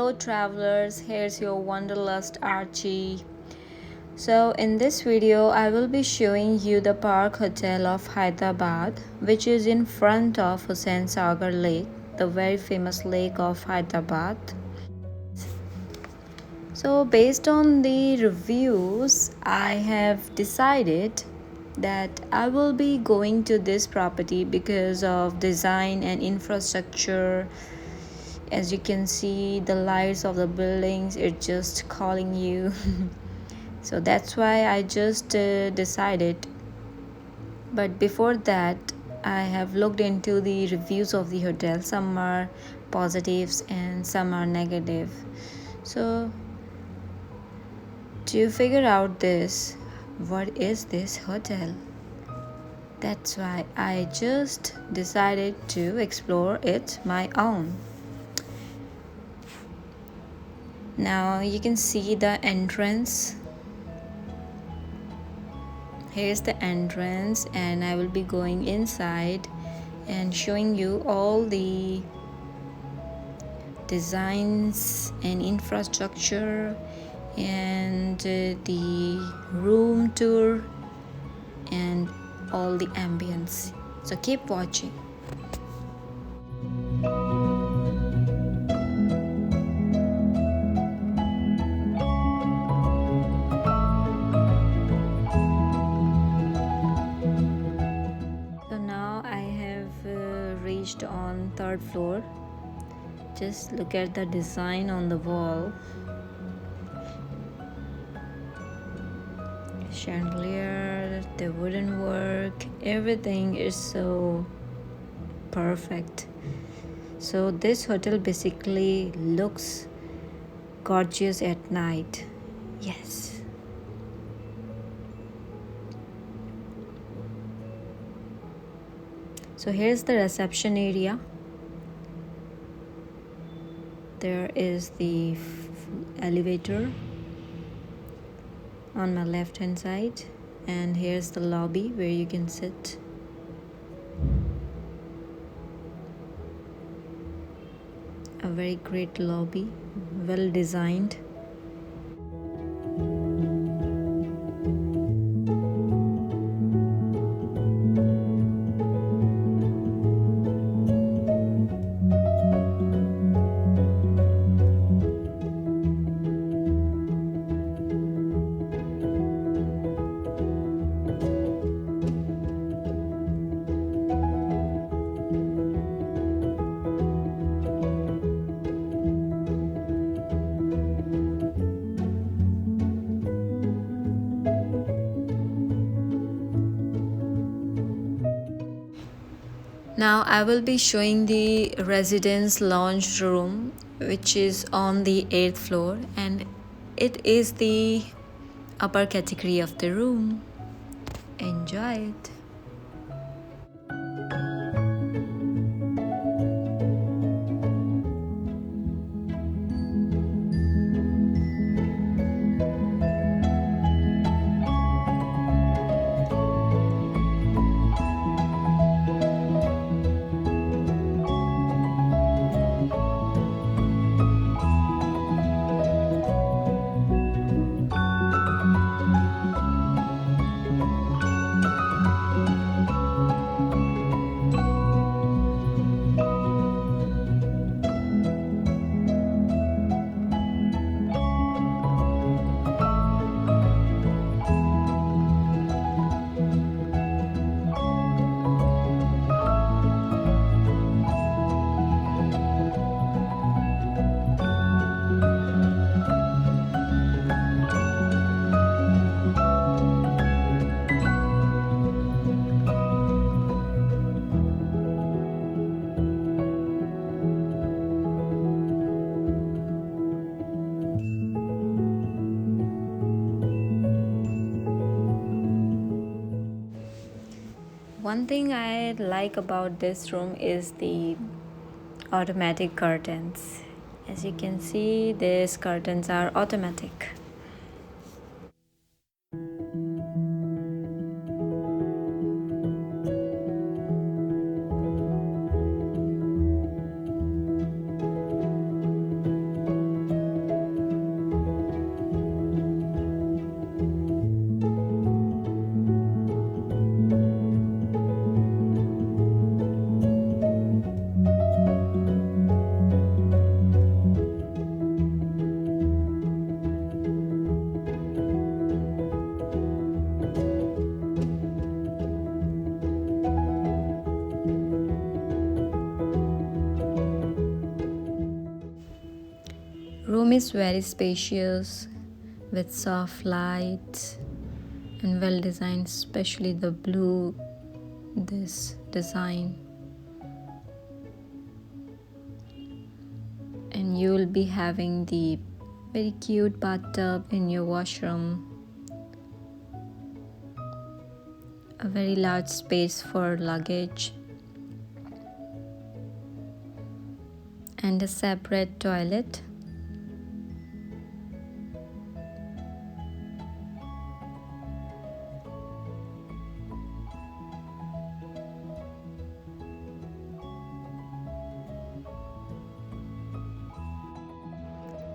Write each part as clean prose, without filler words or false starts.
Hello travelers, here's your wanderlust Archie. So in this video I will be showing you the Park Hotel of Hyderabad, which is in front of Hussain Sagar Lake, the very famous lake of Hyderabad. So based on the reviews, I have decided that I will be going to this property because of design and infrastructure. As you can see, the lights of the buildings, it's just calling you. So that's why I just decided. But before that, I have looked into the reviews of the hotel. Some are positives and some are negative. So to figure out this, what is this hotel? That's why I just decided to explore it my own. Now you can see the entrance. Here's the entrance, and I will be going inside and showing you all the designs and infrastructure and the room tour and all the ambience. So keep watching. So now I have reached on third floor. Just look at the design on the wall. Chandelier, the wooden work, everything is so perfect. So this hotel basically looks gorgeous at night. Yes. So here's the reception area. There is the elevator on my left hand side, and here's the lobby where you can sit. A very great lobby, well designed. Now I will be showing the residence lounge room, which is on the 8th floor, and it is the upper category of the room. Enjoy it. One thing I like about this room is the automatic curtains. As you can see, these curtains are automatic. is very spacious with soft lights and well designed, especially the blue, this design. And you will be having the very cute bathtub in your washroom, a very large space for luggage, and a separate toilet.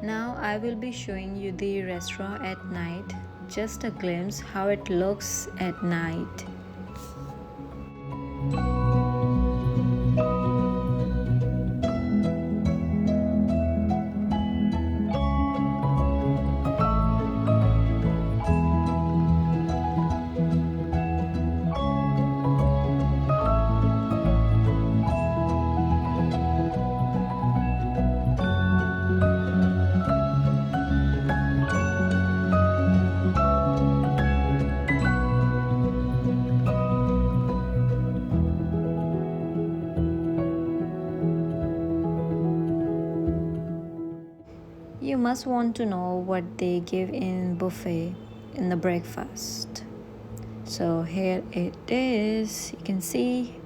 Now I will be showing you the restaurant at night, just a glimpse how it looks at night. You must want to know what they give in buffet in the breakfast. So here it is. You can see.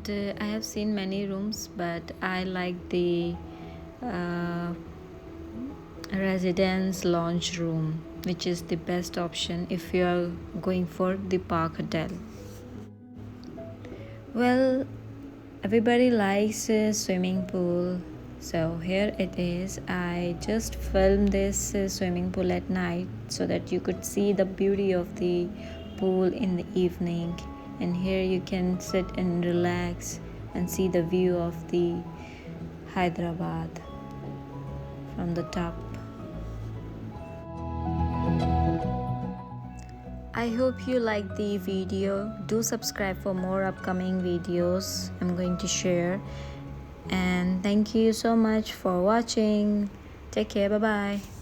I have seen many rooms, but I like the residence lounge room, which is the best option if you are going for the park hotel. Well, everybody likes a swimming pool, so here it is. I just filmed this swimming pool at night so that you could see the beauty of the pool in the evening. And here you can sit and relax and see the view of the Hyderabad from the top. I hope you like the video. Do subscribe for more upcoming videos I'm going to share. And thank you so much for watching. Take care. Bye bye.